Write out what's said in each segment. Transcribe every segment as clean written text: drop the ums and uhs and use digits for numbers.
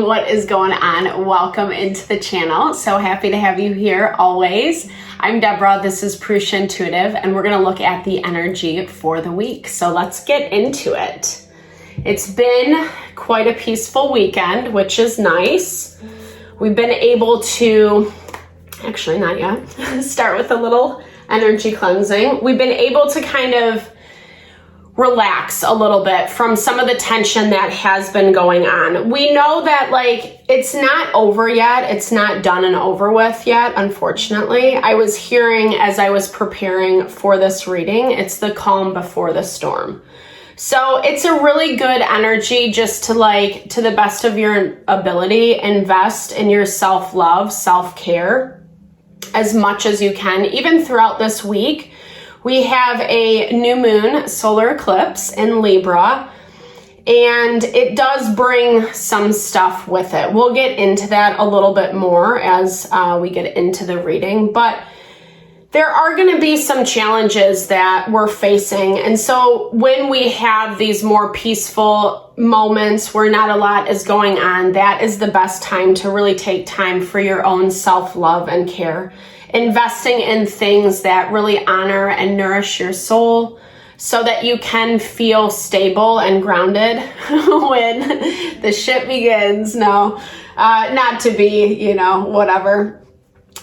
What is going on? Welcome into the channel. So happy to have you here always. I'm Deborah, this is Purusha Intuitive, and we're going to look at the energy for the week. So let's get into it. It's been quite a peaceful weekend, which is nice. We've been able to, actually not yet, start with a little energy cleansing. We've been able to kind of relax a little bit from some of the tension that has been going on. We know that it's not over yet. It's not done and over with yet, unfortunately. I was hearing as I was preparing for this reading, it's the calm before the storm. So it's a really good energy just to to the best of your ability, invest in your self-love, self-care as much as you can, even throughout this week. We have a new moon solar eclipse in Libra, and it does bring some stuff with it. We'll get into that a little bit more as we get into the reading, but there are going to be some challenges that we're facing. And so when we have these more peaceful moments where not a lot is going on, that is the best time to really take time for your own self-love and care. Investing in things that really honor and nourish your soul so that you can feel stable and grounded when the shit begins. No, not to be, whatever.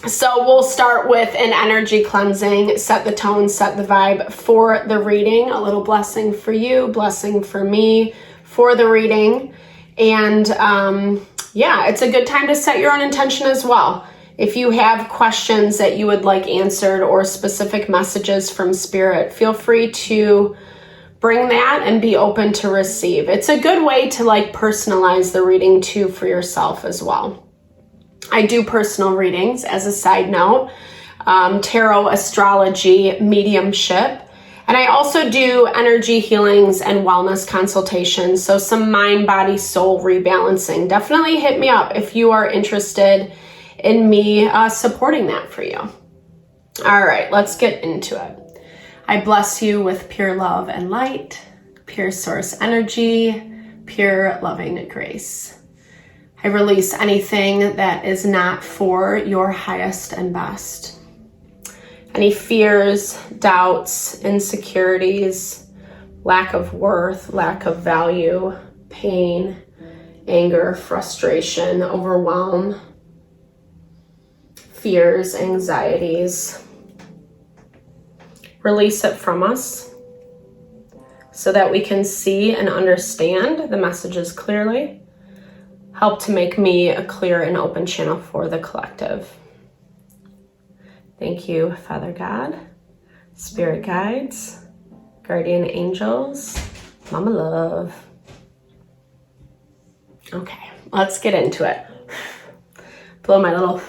So we'll start with an energy cleansing, set the tone, set the vibe for the reading. A little blessing for you, blessing for me for the reading. And it's a good time to set your own intention as well. If you have questions that you would like answered or specific messages from Spirit, feel free to bring that and be open to receive. It's a good way to personalize the reading too for yourself as well. I do personal readings as a side note, tarot, astrology, mediumship, and I also do energy healings and wellness consultations. So some mind, body, soul rebalancing. Definitely hit me up if you are interested in me supporting that for you. All right, let's get into it. I bless you with pure love and light, pure source energy, pure loving grace. I release anything that is not for your highest and best. Any fears, doubts, insecurities, lack of worth, lack of value, pain, anger, frustration, overwhelm, fears, anxieties. Release it from us so that we can see and understand the messages clearly. Help to make me a clear and open channel for the collective. Thank you, Father God, Spirit guides, guardian angels, Mama Love. Okay, let's get into it. Blow my little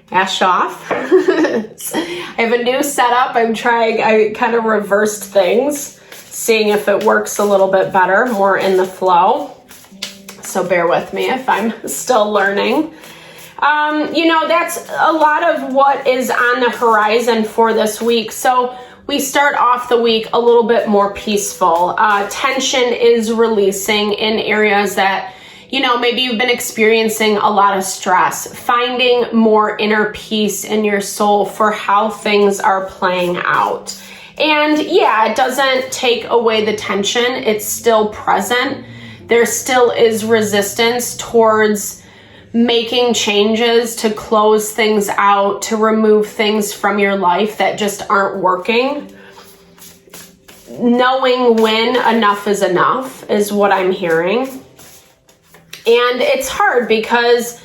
ash off. I have a new setup. I kind of reversed things, seeing if it works a little bit better, more in the flow. So bear with me if I'm still learning. That's a lot of what is on the horizon for this week. So we start off the week a little bit more peaceful. Tension is releasing in areas that maybe you've been experiencing a lot of stress, finding more inner peace in your soul for how things are playing out. And it doesn't take away the tension. It's still present. There still is resistance towards making changes to close things out, to remove things from your life that just aren't working. Knowing when enough is what I'm hearing. And it's hard because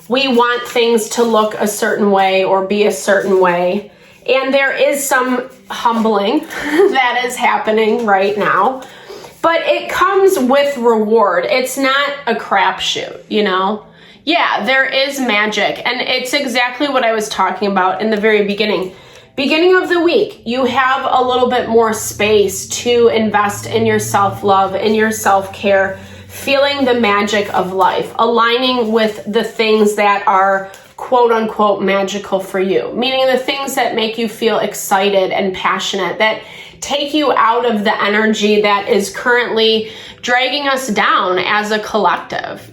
we want things to look a certain way or be a certain way. And there is some humbling that is happening right now. But it comes with reward. It's not a crapshoot, Yeah, there is magic. And it's exactly what I was talking about in the very beginning. Beginning of the week, you have a little bit more space to invest in your self-love, in your self-care, feeling the magic of life, aligning with the things that are quote unquote magical for you, meaning the things that make you feel excited and passionate, that take you out of the energy that is currently dragging us down as a collective,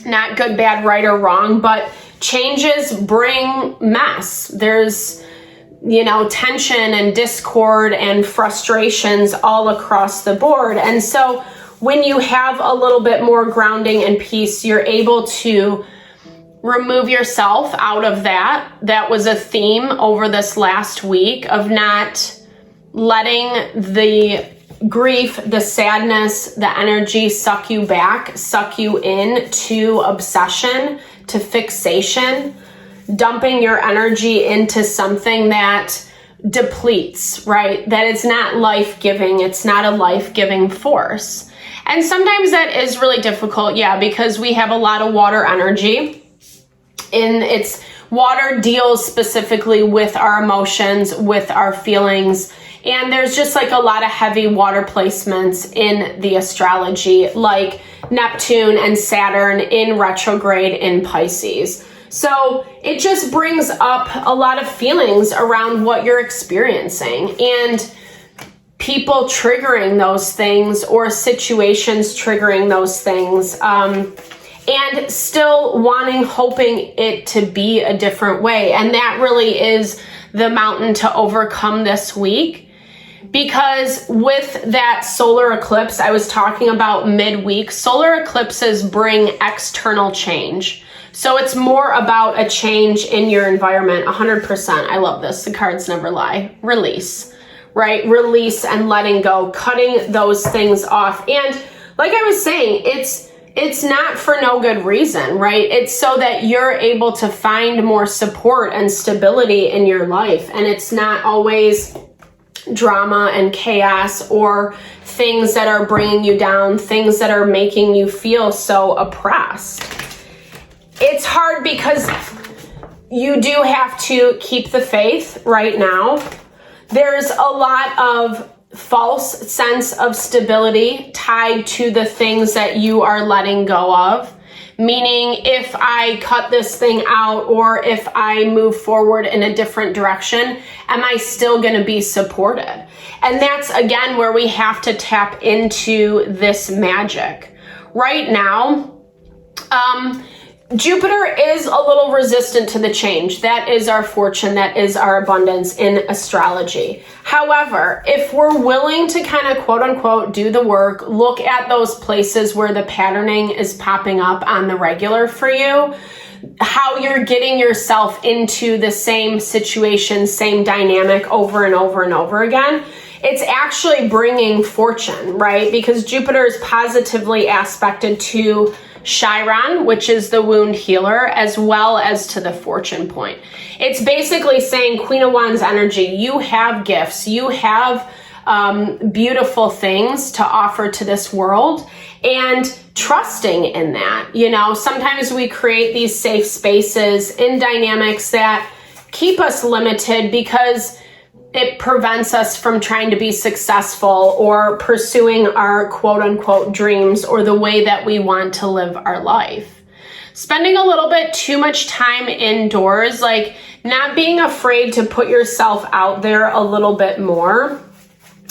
not good, bad, right, or wrong, but changes bring mess. There's, tension and discord and frustrations all across the board. And so when you have a little bit more grounding and peace, you're able to remove yourself out of that. That was a theme over this last week of not letting the grief, the sadness, the energy suck you back, suck you in to obsession, to fixation, dumping your energy into something that depletes, right? That it's not life-giving. It's not a life-giving force. And sometimes that is really difficult, because we have a lot of water energy. Water deals specifically with our emotions, with our feelings. And there's just like a lot of heavy water placements in the astrology, like Neptune and Saturn in retrograde in Pisces. So it just brings up a lot of feelings around what you're experiencing and people triggering those things or situations triggering those things. And still hoping it to be a different way. And that really is the mountain to overcome this week. Because with that solar eclipse, I was talking about midweek, solar eclipses bring external change. So it's more about a change in your environment, 100%. I love this. The cards never lie. Release, right? Release and letting go, cutting those things off. And like I was saying, it's not for no good reason, right? It's so that you're able to find more support and stability in your life. And it's not always drama and chaos or things that are bringing you down, things that are making you feel so oppressed. It's hard because you do have to keep the faith right now. There's a lot of false sense of stability tied to the things that you are letting go of. Meaning if I cut this thing out or if I move forward in a different direction, am I still going to be supported? And that's again where we have to tap into this magic. Right now, Jupiter is a little resistant to the change. That is our fortune. That is our abundance in astrology. However, if we're willing to kind of quote unquote do the work, look at those places where the patterning is popping up on the regular for you, how you're getting yourself into the same situation, same dynamic over and over and over again, it's actually bringing fortune, right? Because Jupiter is positively aspected to Chiron, which is the wound healer, as well as to the fortune point. It's basically saying, Queen of Wands energy, you have gifts, you have beautiful things to offer to this world, and trusting in that. Sometimes we create these safe spaces in dynamics that keep us limited because it prevents us from trying to be successful or pursuing our quote unquote dreams or the way that we want to live our life. Spending a little bit too much time indoors, like not being afraid to put yourself out there a little bit more.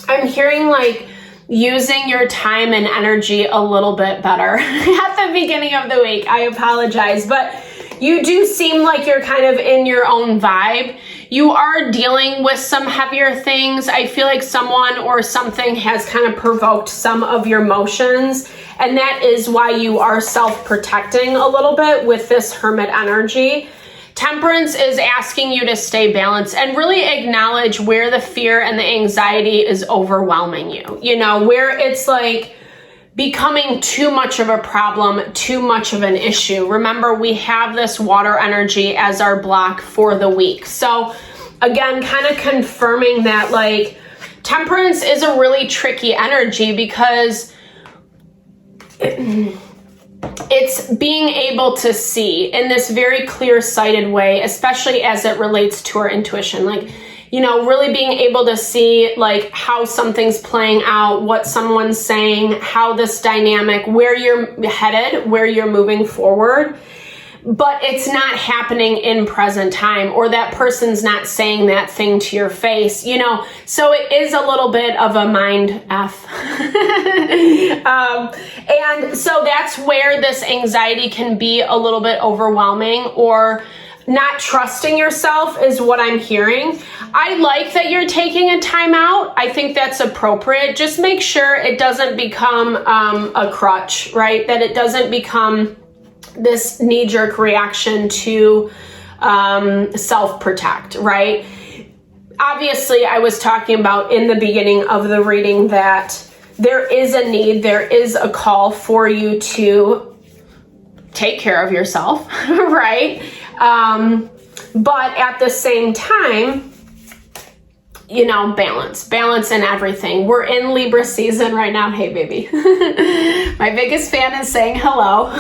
I'm hearing like using your time and energy a little bit better at the beginning of the week. I apologize, but you do seem like you're kind of in your own vibe. You are dealing with some heavier things. I feel like someone or something has kind of provoked some of your emotions, and that is why you are self-protecting a little bit with this Hermit energy. Temperance is asking you to stay balanced and really acknowledge where the fear and the anxiety is overwhelming you. Where it's like becoming too much of a problem, too much of an issue. Remember, we have this water energy as our block for the week. So again, kind of confirming that like temperance is a really tricky energy because it's being able to see in this very clear-sighted way, especially as it relates to our intuition. Like, really being able to see like how something's playing out, what someone's saying, how this dynamic, where you're headed, where you're moving forward. but it's not happening in present time, or that person's not saying that thing to your face, so it is a little bit of a mind F. And so that's where this anxiety can be a little bit overwhelming, or not trusting yourself is what I'm hearing. I like that you're taking a time out. I think that's appropriate. Just make sure it doesn't become a crutch, right? That it doesn't become this knee-jerk reaction to self-protect, right? Obviously, I was talking about in the beginning of the reading that there is a need, there is a call for you to take care of yourself, right? But at the same time, balance in everything. We're in Libra season right now. Hey, baby. My biggest fan is saying hello.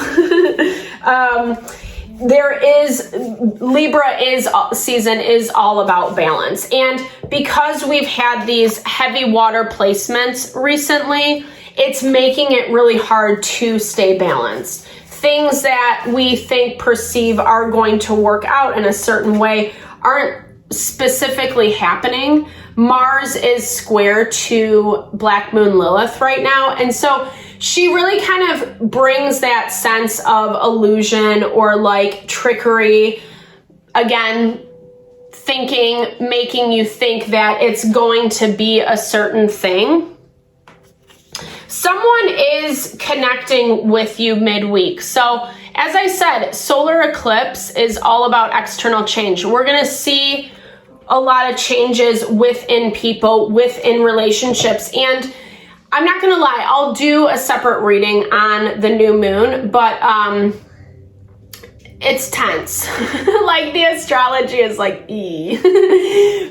Season is all about balance. And because we've had these heavy water placements recently, it's making it really hard to stay balanced. Things that we perceive are going to work out in a certain way aren't specifically happening. Mars is square to Black Moon Lilith right now. And so she really kind of brings that sense of illusion or like trickery. Again, making you think that it's going to be a certain thing. Someone is connecting with you midweek. So as I said, solar eclipse is all about external change. We're going to see a lot of changes within people, within relationships. And I'm not going to lie, I'll do a separate reading on the new moon, but it's tense. Like the astrology is like,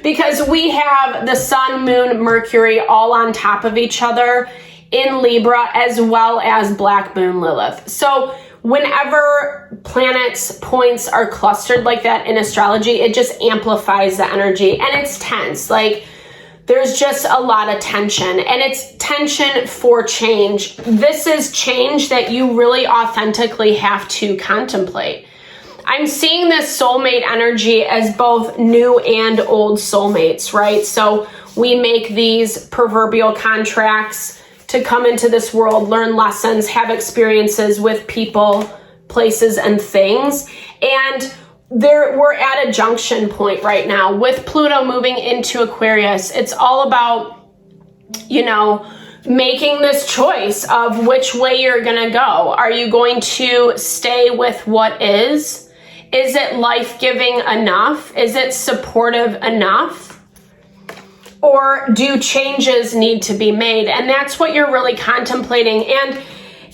because we have the sun, moon, Mercury all on top of each other in Libra, as well as Black Moon Lilith. So whenever planets, points are clustered like that in astrology, it just amplifies the energy, and it's tense. Like there's just a lot of tension, and it's tension for change. This is change that you really authentically have to contemplate. I'm seeing this soulmate energy as both new and old soulmates, right? So we make these proverbial contracts to come into this world, learn lessons, have experiences with people, places, and things. And we're at a junction point right now with Pluto moving into Aquarius. It's all about, making this choice of which way you're going to go. Are you going to stay with what is? Is it life-giving enough? Is it supportive enough? Or do changes need to be made? And that's what you're really contemplating. And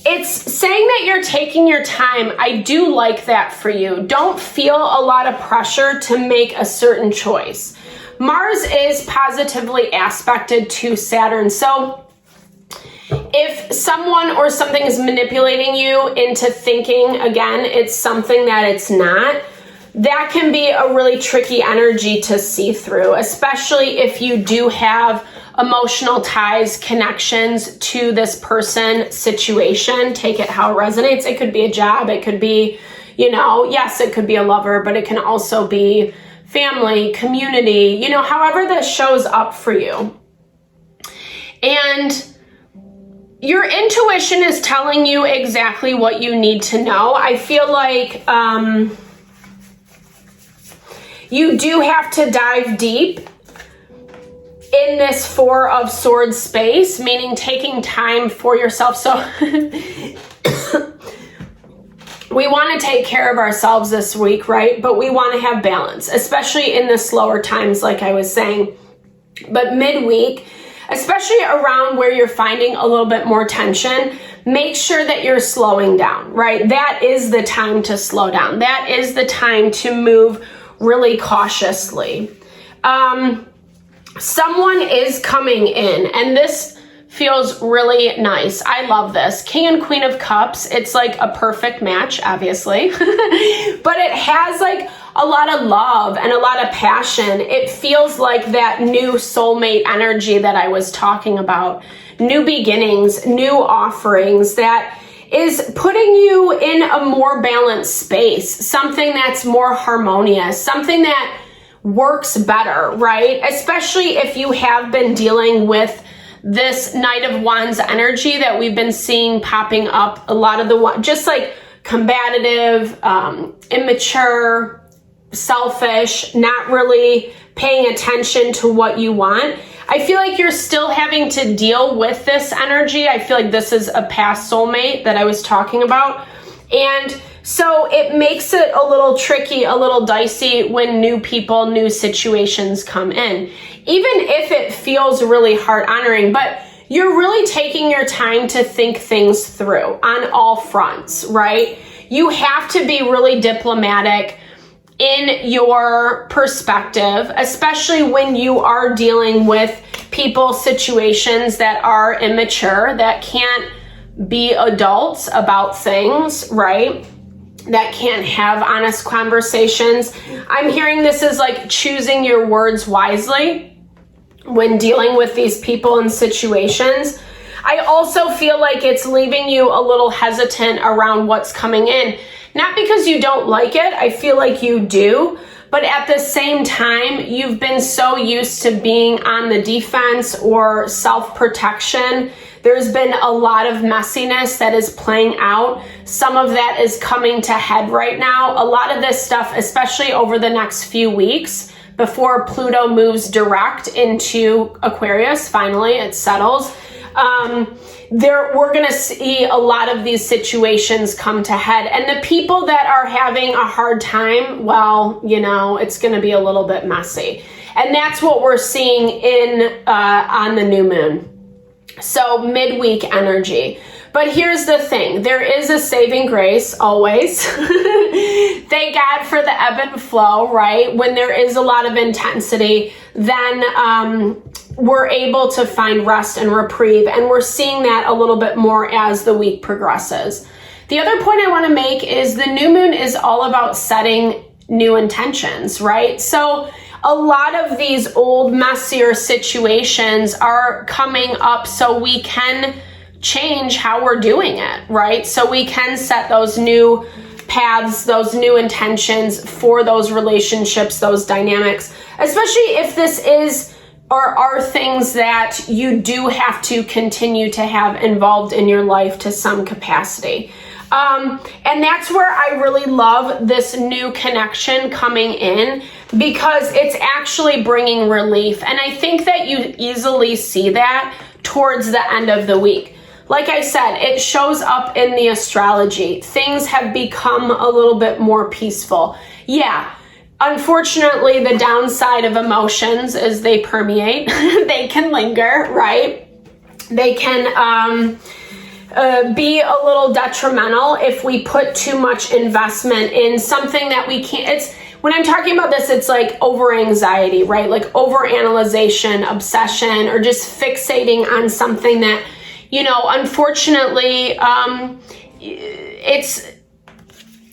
it's saying that you're taking your time. I do like that for you. Don't feel a lot of pressure to make a certain choice. Mars is positively aspected to Saturn. So if someone or something is manipulating you into thinking, again, it's something that it's not, that can be a really tricky energy to see through, especially if you do have emotional ties, connections to this person, situation. Take it how it resonates. It could be a job. It could be, yes, it could be a lover, but it can also be family, community, however this shows up for you. And your intuition is telling you exactly what you need to know. I feel like you do have to dive deep in this Four of Swords space, meaning taking time for yourself. So we want to take care of ourselves this week, right? But we want to have balance, especially in the slower times, like I was saying. But midweek, especially around where you're finding a little bit more tension, make sure that you're slowing down, right? That is the time to slow down. That is the time to move really cautiously. Someone is coming in, and this feels really nice. I love this. King and Queen of Cups. It's like a perfect match, obviously, but it has like a lot of love and a lot of passion. It feels like that new soulmate energy that I was talking about. New beginnings, new offerings, that is putting you in a more balanced space, something that's more harmonious, something that works better, right? Especially if you have been dealing with this Knight of Wands energy that we've been seeing popping up a lot of the, just like combative, immature, selfish, not really paying attention to what you want. I feel like you're still having to deal with this energy. I feel like this is a past soulmate that I was talking about. And so it makes it a little tricky, a little dicey when new people, new situations come in. Even if it feels really heart honoring, but you're really taking your time to think things through on all fronts, right? You have to be really diplomatic in your perspective, especially when you are dealing with people, situations that are immature, that can't be adults about things, right? That can't have honest conversations. I'm hearing this is like choosing your words wisely when dealing with these people and situations. I also feel like it's leaving you a little hesitant around what's coming in. Not because you don't like it, I feel like you do, but at the same time, you've been so used to being on the defense or self-protection. There's been a lot of messiness that is playing out. Some of that is coming to head right now. A lot of this stuff, especially over the next few weeks, before Pluto moves direct into Aquarius, finally it settles. We're going to see a lot of these situations come to head. And the people that are having a hard time, well, you know, it's going to be a little bit messy. And that's what we're seeing on the new moon. So midweek energy. But here's the thing. There is a saving grace always. Thank God for the ebb and flow, right? When there is a lot of intensity, then we're able to find rest and reprieve. And we're seeing that a little bit more as the week progresses. The other point I want to make is the new moon is all about setting new intentions, right? So a lot of these old, messier situations are coming up so we can change how we're doing it, right? So we can set those new paths, those new intentions for those relationships, those dynamics, especially if this is or are things that you do have to continue to have involved in your life to some capacity. And that's where I really love this new connection coming in, because it's actually bringing relief. And I think that you easily see that towards the end of the week. Like I said, it shows up in the astrology. Things have become a little bit more peaceful. Yeah, unfortunately, the downside of emotions is they permeate. They can linger, right? They can be a little detrimental if we put too much investment in something that we can't. When I'm talking about this, it's like over anxiety, right? Like over analyzation, obsession, or just fixating on something that, you know, unfortunately,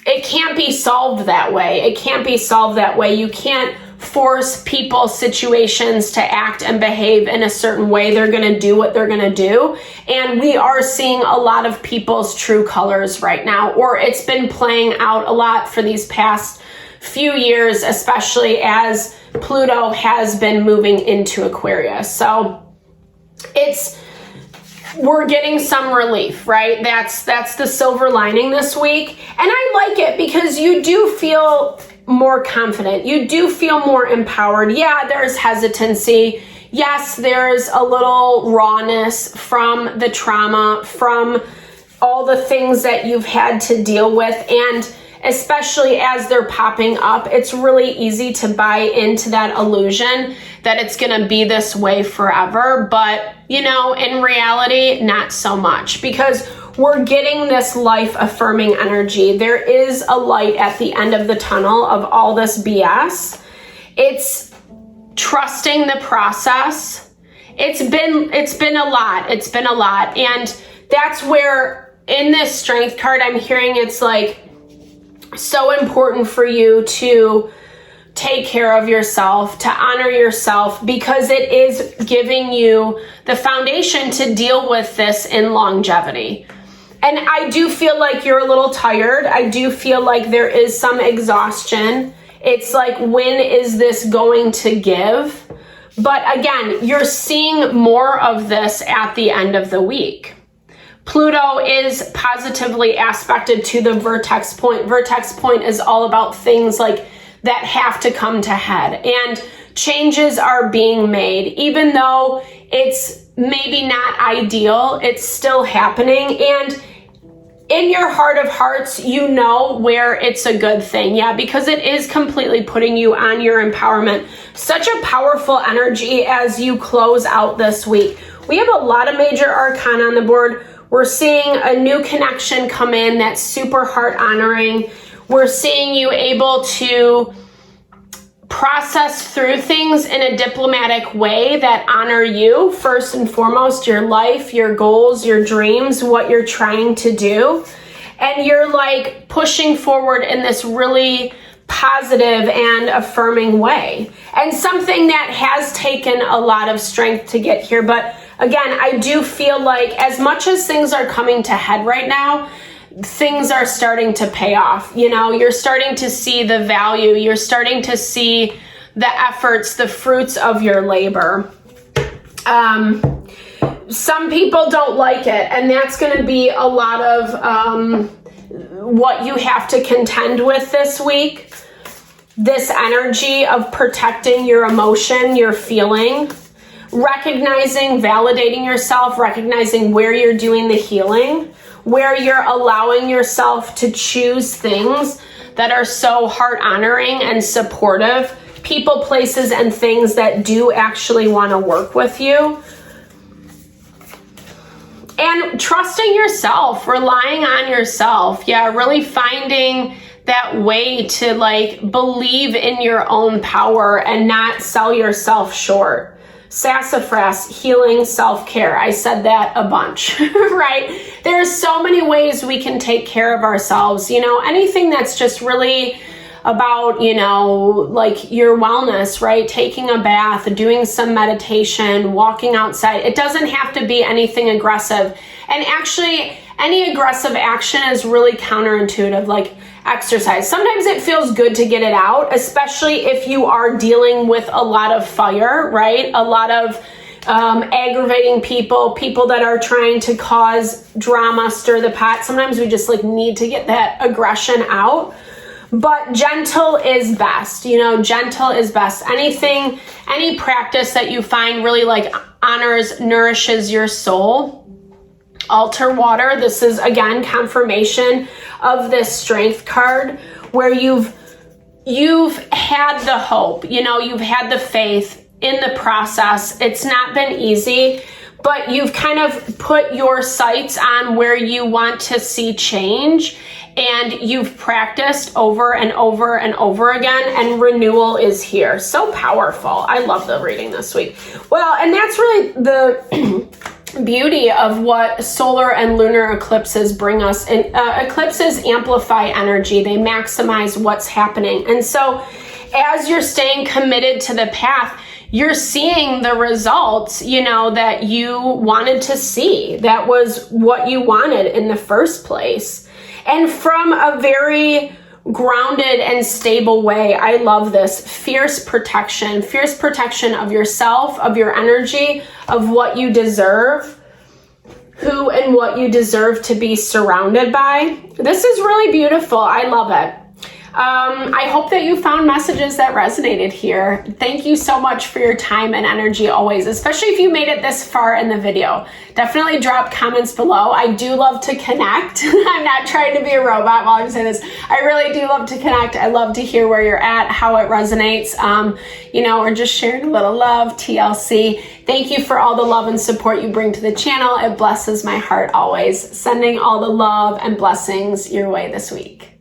it can't be solved that way. It can't be solved that way. You can't force people, situations to act and behave in a certain way. They're going to do what they're going to do. And we are seeing a lot of people's true colors right now, or it's been playing out a lot for these past few years, especially as Pluto has been moving into Aquarius. So we're getting some relief, right? That's the silver lining this week. And I like it because you do feel more confident. You do feel more empowered. Yeah, there's hesitancy. Yes, there's a little rawness from the trauma, from all the things that you've had to deal with. And especially as they're popping up, it's really easy to buy into that illusion that it's going to be this way forever. But, you know, in reality, not so much, because we're getting this life affirming energy. There is a light at the end of the tunnel of all this BS. It's trusting the process. It's been a lot. It's been a lot. And that's where in this strength card, I'm hearing it's like so important for you to take care of yourself, to honor yourself, because it is giving you the foundation to deal with this in longevity. And I do feel like you're a little tired. I do feel like there is some exhaustion. It's like, when is this going to give? But again, you're seeing more of this at the end of the week. Pluto is positively aspected to the vertex point. Vertex point is all about things like that have to come to head, and changes are being made. Even though it's maybe not ideal, it's still happening. And in your heart of hearts, you know where it's a good thing. Yeah, because it is completely putting you on your empowerment. Such a powerful energy as you close out this week. We have a lot of major arcana on the board. We're seeing a new connection come in that's super heart honoring. We're seeing you able to process through things in a diplomatic way that honor you, first and foremost, your life, your goals, your dreams, what you're trying to do. And you're like pushing forward in this really positive and affirming way. And something that has taken a lot of strength to get here. But again, I do feel like as much as things are coming to head right now, things are starting to pay off. You know, you're starting to see the value. You're starting to see the efforts, the fruits of your labor. Some people don't like it, and that's going to be a lot of what you have to contend with this week. This energy of protecting your emotion, your feeling, recognizing, validating yourself, recognizing where you're doing the healing, where you're allowing yourself to choose things that are so heart honoring and supportive, people, places, and things that do actually want to work with you. And trusting yourself, relying on yourself. Yeah, really finding that way to like believe in your own power and not sell yourself short. Sassafras, healing, self-care. I said that a bunch, right? There's so many ways we can take care of ourselves. You know, anything that's just really about, you know, like your wellness, right? Taking a bath, doing some meditation, walking outside. It doesn't have to be anything aggressive. And actually, any aggressive action is really counterintuitive, like exercise. Sometimes it feels good to get it out, especially if you are dealing with a lot of fire, right? A lot of aggravating people that are trying to cause drama, stir the pot. Sometimes we just like need to get that aggression out. But gentle is best, you know, gentle is best. Anything, any practice that you find really like honors, nourishes your soul. Altar water. This is again confirmation of this strength card where you've had the hope, you know, you've had the faith in the process. It's not been easy, but you've kind of put your sights on where you want to see change, and you've practiced over and over and over again, and renewal is here. So powerful. I love the reading this week. Well, and that's really the beauty of what solar and lunar eclipses bring us. And eclipses amplify energy. They maximize what's happening. And so as you're staying committed to the path, you're seeing the results, you know, that you wanted to see. That was what you wanted in the first place. And from a very grounded and stable way. I love this. Fierce protection of yourself, of your energy, of what you deserve, who and what you deserve to be surrounded by. This is really beautiful. I love it. I hope that you found messages that resonated here. Thank you so much for your time and energy always, especially if you made it this far in the video. Definitely drop comments below. I do love to connect. I'm not trying to be a robot while I'm saying this. I really do love to connect. I love to hear where you're at, how it resonates, you know, or just sharing a little love, TLC. Thank you for all the love and support you bring to the channel. It blesses my heart always. Sending all the love and blessings your way this week.